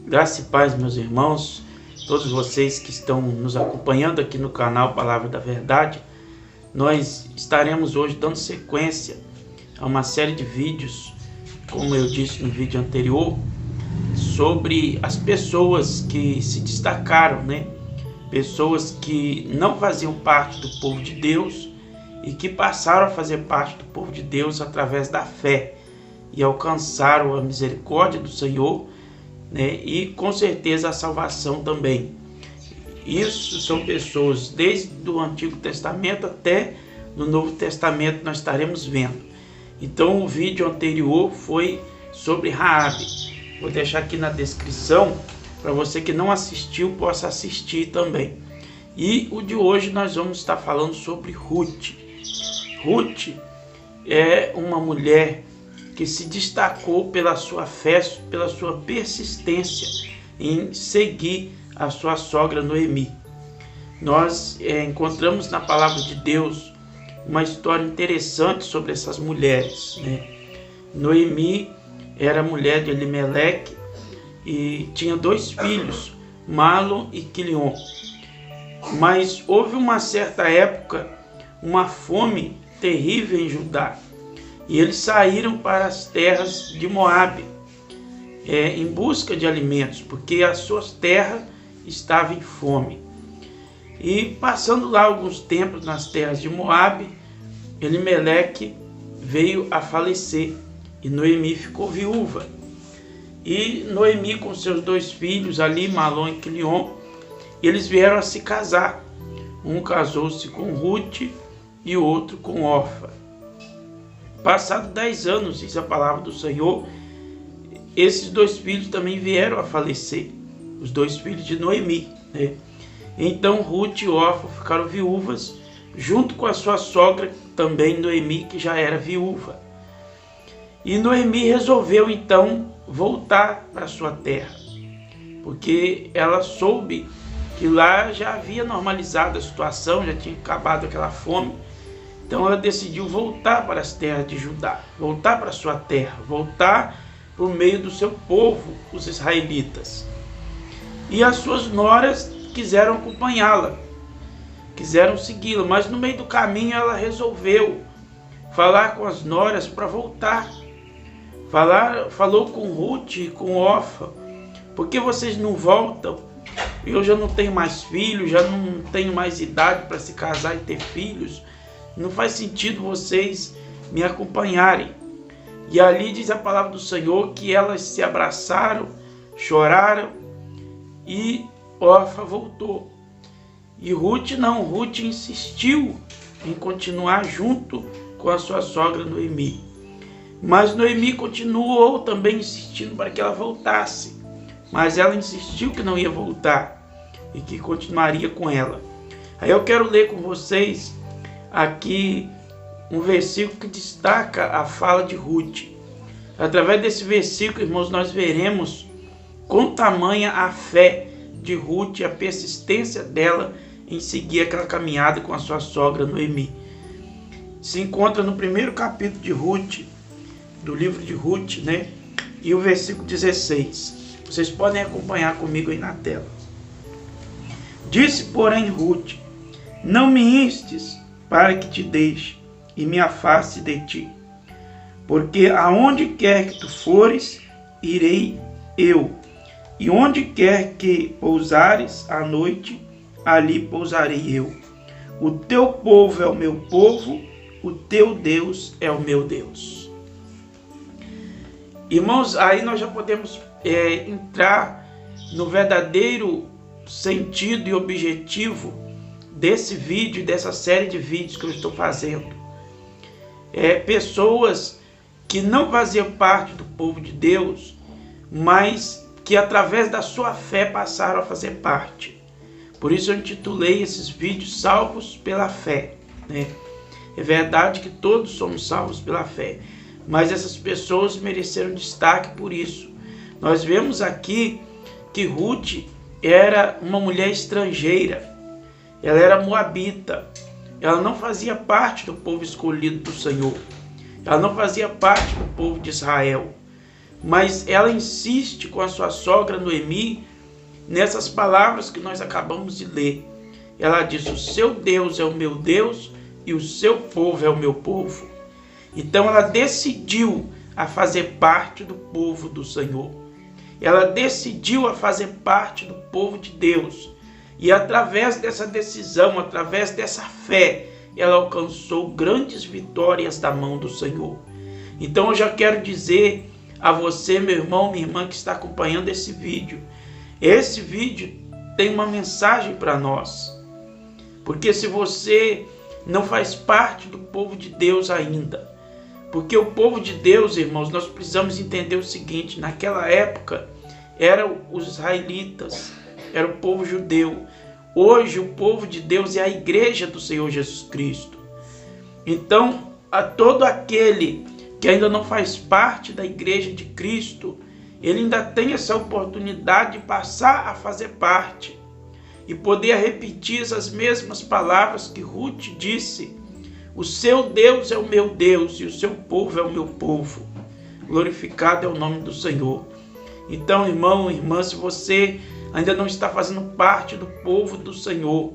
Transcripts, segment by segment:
Graça e paz, meus irmãos, todos vocês que estão nos acompanhando aqui no canal Palavra da Verdade. Nós estaremos hoje dando sequência a uma série de vídeos, como eu disse no vídeo anterior, sobre as pessoas que se destacaram, Pessoas que não faziam parte do povo de Deus e que passaram a fazer parte do povo de Deus através da fé e alcançaram a misericórdia do Senhor, e com certeza a salvação também. Isso são pessoas desde o Antigo Testamento até no Novo Testamento nós estaremos vendo. Então o vídeo anterior foi sobre Raabe. Vou deixar aqui na descrição para você que não assistiu possa assistir também. E o de hoje nós vamos estar falando sobre Ruth. Ruth é uma mulher que se destacou pela sua fé, pela sua persistência em seguir a sua sogra Noemi. Nós encontramos na palavra de Deus uma história interessante sobre essas mulheres. Noemi era mulher de Elimeleque e tinha 2 filhos, Malom e Quilion. Mas houve uma certa época, uma fome terrível em Judá. E eles saíram para as terras de Moabe, em busca de alimentos, porque as suas terras estavam em fome. E passando lá alguns tempos nas terras de Moabe, Elimeleque veio a falecer e Noemi ficou viúva. E Noemi com seus 2 filhos ali, Malom e Quilion, eles vieram a se casar. Um casou-se com Ruth e o outro com Orfa. Passado 10 anos, diz a palavra do Senhor, esses 2 filhos também vieram a falecer, os 2 filhos de Noemi. Então Ruth e Orfa ficaram viúvas, junto com a sua sogra, também Noemi, que já era viúva. E Noemi resolveu então voltar para sua terra, porque ela soube que lá já havia normalizado a situação, já tinha acabado aquela fome. Então ela decidiu voltar para as terras de Judá, voltar para a sua terra, voltar por meio do seu povo, os israelitas. E as suas noras quiseram acompanhá-la, quiseram segui-la, mas no meio do caminho ela resolveu falar com as noras para voltar. Falou com Ruth e com Orfa: por que vocês não voltam? Eu já não tenho mais filhos, já não tenho mais idade para se casar e ter filhos. Não faz sentido vocês me acompanharem. E ali diz a palavra do Senhor que elas se abraçaram, choraram e Orfa voltou. E Ruth não, Ruth insistiu em continuar junto com a sua sogra Noemi. Mas Noemi continuou também insistindo para que ela voltasse. Mas ela insistiu que não ia voltar e que continuaria com ela. Aí eu quero ler com vocês aqui um versículo que destaca a fala de Ruth. Através desse versículo, irmãos, nós veremos com tamanha a fé de Ruth e a persistência dela em seguir aquela caminhada com a sua sogra Noemi. Se encontra no primeiro capítulo de Ruth, do livro de Ruth, e o versículo 16. Vocês podem acompanhar comigo aí na tela. Disse, porém, Ruth: não me instes para que te deixe e me afaste de ti, porque aonde quer que tu fores, irei eu, e onde quer que pousares à noite, ali pousarei eu. O teu povo é o meu povo, o teu Deus é o meu Deus. Irmãos, aí nós já podemos entrar no verdadeiro sentido e objetivo desse vídeo, dessa série de vídeos que eu estou fazendo. Pessoas que não faziam parte do povo de Deus, mas que através da sua fé passaram a fazer parte. Por isso eu intitulei esses vídeos Salvos pela Fé. É verdade que todos somos salvos pela fé, mas essas pessoas mereceram destaque por isso. Nós vemos aqui que Ruth era uma mulher estrangeira. Ela era moabita. Ela não fazia parte do povo escolhido do Senhor. Ela não fazia parte do povo de Israel. Mas ela insiste com a sua sogra Noemi nessas palavras que nós acabamos de ler. Ela diz: o seu Deus é o meu Deus e o seu povo é o meu povo. Então ela decidiu a fazer parte do povo do Senhor. Ela decidiu a fazer parte do povo de Deus. E através dessa decisão, através dessa fé, ela alcançou grandes vitórias da mão do Senhor. Então eu já quero dizer a você, meu irmão, minha irmã que está acompanhando esse vídeo tem uma mensagem para nós. Porque se você não faz parte do povo de Deus ainda, porque o povo de Deus, irmãos, nós precisamos entender o seguinte: naquela época eram os israelitas, era o povo judeu. Hoje o povo de Deus é a igreja do Senhor Jesus Cristo. Então, a todo aquele que ainda não faz parte da igreja de Cristo, ele ainda tem essa oportunidade de passar a fazer parte e poder repetir essas mesmas palavras que Ruth disse: o seu Deus é o meu Deus e o seu povo é o meu povo. Glorificado é o nome do Senhor. Então, irmão, irmã, se você ainda não está fazendo parte do povo do Senhor,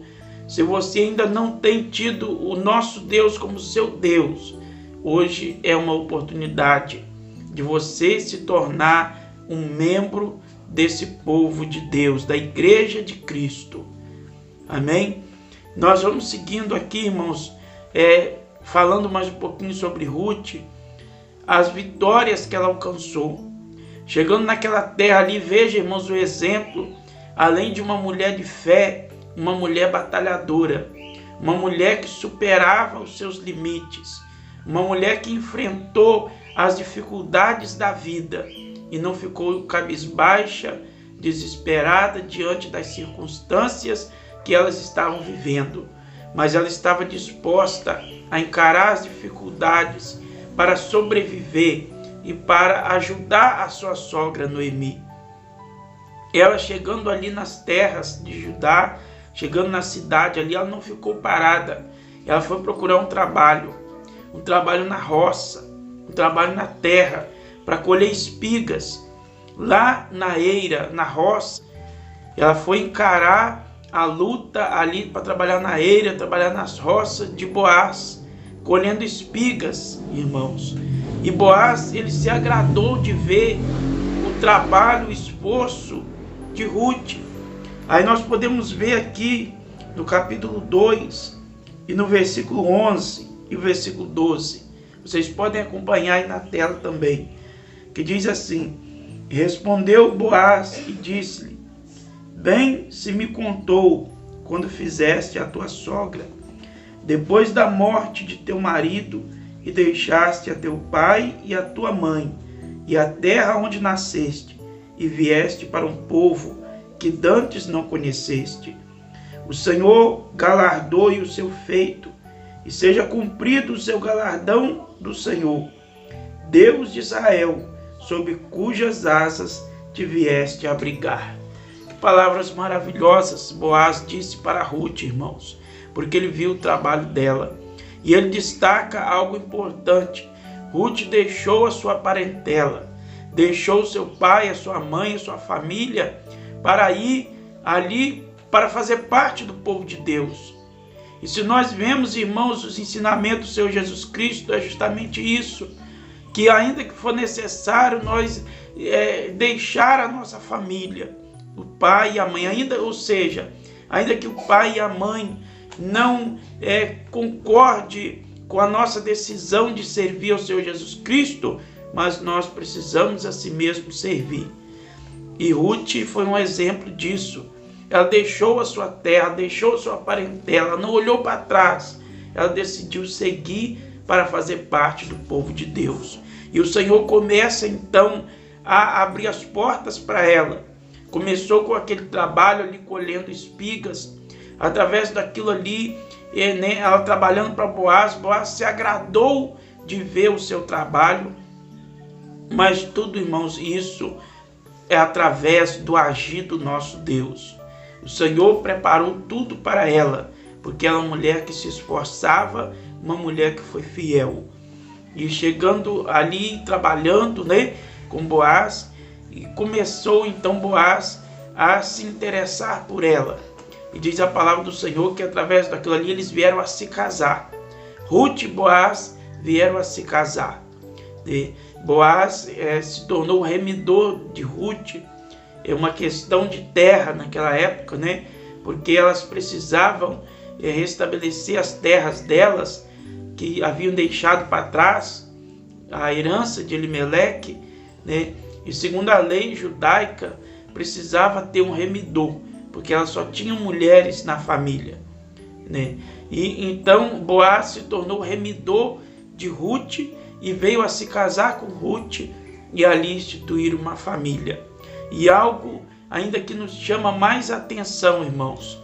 se você ainda não tem tido o nosso Deus como seu Deus, hoje é uma oportunidade de você se tornar um membro desse povo de Deus, da igreja de Cristo. Amém? Nós vamos seguindo aqui, irmãos, falando mais um pouquinho sobre Ruth, as vitórias que ela alcançou. Chegando naquela terra ali, veja, irmãos, o exemplo, além de uma mulher de fé, uma mulher batalhadora, uma mulher que superava os seus limites, uma mulher que enfrentou as dificuldades da vida e não ficou cabisbaixa, desesperada diante das circunstâncias que elas estavam vivendo, mas ela estava disposta a encarar as dificuldades para sobreviver e para ajudar a sua sogra Noemi. Ela chegando ali nas terras de Judá, chegando na cidade ali, ela não ficou parada. Ela foi procurar um trabalho na roça, um trabalho na terra, para colher espigas. Lá na eira, na roça, ela foi encarar a luta ali para trabalhar na eira, trabalhar nas roças de Boaz, colhendo espigas, irmãos. E Boaz, ele se agradou de ver o trabalho, o esforço de Ruth. Aí nós podemos ver aqui no capítulo 2 e no versículo 11 e o versículo 12. Vocês podem acompanhar aí na tela também. Que diz assim: respondeu Boaz e disse-lhe: bem se me contou quando fizeste a tua sogra, depois da morte de teu marido, e deixaste a teu pai e a tua mãe, e a terra onde nasceste, e vieste para um povo que dantes não conheceste. O Senhor galardoe o seu feito, e seja cumprido o seu galardão do Senhor, Deus de Israel, sob cujas asas te vieste a abrigar. Que palavras maravilhosas Boaz disse para Ruth, irmãos, porque ele viu o trabalho dela. E ele destaca algo importante. Ruth deixou a sua parentela, deixou seu pai, a sua mãe, a sua família, para ir ali para fazer parte do povo de Deus. E se nós vemos, irmãos, os ensinamentos do Senhor Jesus Cristo, é justamente isso, que ainda que for necessário nós deixar a nossa família, o pai e a mãe, ainda que o pai e a mãe não concorde com a nossa decisão de servir ao Senhor Jesus Cristo, mas nós precisamos a si mesmo servir. E Ruth foi um exemplo disso. Ela deixou a sua terra, deixou a sua parentela, não olhou para trás. Ela decidiu seguir para fazer parte do povo de Deus. E o Senhor começa então a abrir as portas para ela. Começou com aquele trabalho ali, colhendo espigas. Através daquilo ali, ela trabalhando para Boaz, Boaz se agradou de ver o seu trabalho. Mas tudo, irmãos, isso é através do agir do nosso Deus. O Senhor preparou tudo para ela, porque ela é uma mulher que se esforçava, uma mulher que foi fiel. E chegando ali, trabalhando, com Boaz, e começou então Boaz a se interessar por ela. E diz a palavra do Senhor que através daquilo ali eles vieram a se casar. Ruth e Boaz vieram a se casar. Boaz se tornou o remidor de Ruth. É uma questão de terra naquela época, né? Porque elas precisavam restabelecer as terras delas, que haviam deixado para trás a herança de Elimeleque, né? E segundo a lei judaica, precisava ter um remidor, porque elas só tinham mulheres na família, né? E então Boaz se tornou remidor de Ruth e veio a se casar com Ruth e ali instituir uma família. E algo ainda que nos chama mais atenção, irmãos,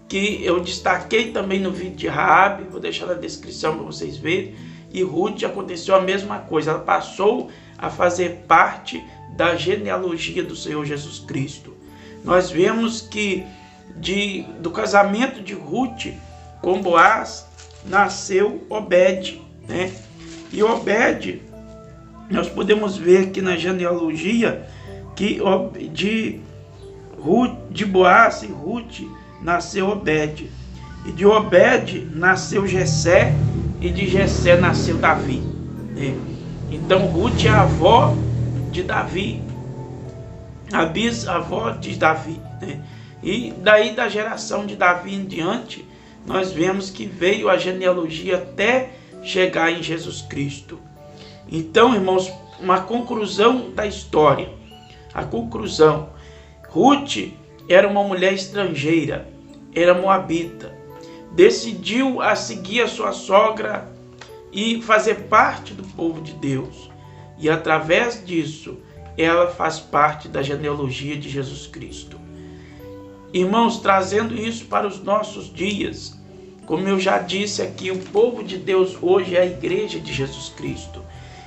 que eu destaquei também no vídeo de Raabe, vou deixar na descrição para vocês verem, e Ruth aconteceu a mesma coisa, ela passou a fazer parte da genealogia do Senhor Jesus Cristo. Nós vemos que do casamento de Ruth com Boaz nasceu Obed, né? E Obed, nós podemos ver aqui na genealogia que de Boaz e Ruth nasceu Obed. E de Obed nasceu Jessé, e de Jessé nasceu Davi, né? Então Ruth é a avó de Davi, a bisavó de Davi, né? E daí da geração de Davi em diante, nós vemos que veio a genealogia até chegar em Jesus Cristo. Então, irmãos, uma conclusão da história. A conclusão: Ruth era uma mulher estrangeira, era moabita, decidiu a seguir a sua sogra e fazer parte do povo de Deus. E através disso, ela faz parte da genealogia de Jesus Cristo. Irmãos, trazendo isso para os nossos dias, como eu já disse aqui, o povo de Deus hoje é a igreja de Jesus Cristo.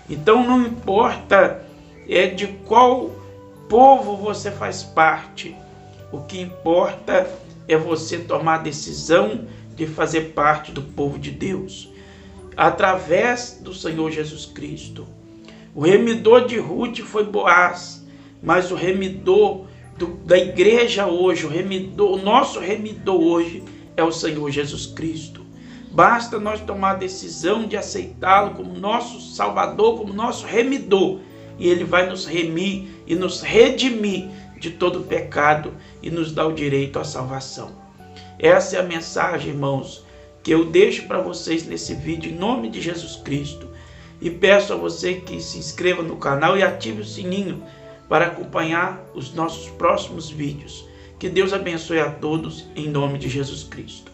Então não importa de qual povo você faz parte, o que importa é você tomar a decisão de fazer parte do povo de Deus, através do Senhor Jesus Cristo. O remidor de Ruth foi Boaz, mas o remidor da igreja hoje, o nosso remidor hoje é o Senhor Jesus Cristo. Basta nós tomar a decisão de aceitá-lo como nosso Salvador, como nosso remidor, e Ele vai nos remir e nos redimir de todo pecado e nos dar o direito à salvação. Essa é a mensagem, irmãos, que eu deixo para vocês nesse vídeo, em nome de Jesus Cristo. E peço a você que se inscreva no canal e ative o sininho para acompanhar os nossos próximos vídeos. Que Deus abençoe a todos, em nome de Jesus Cristo.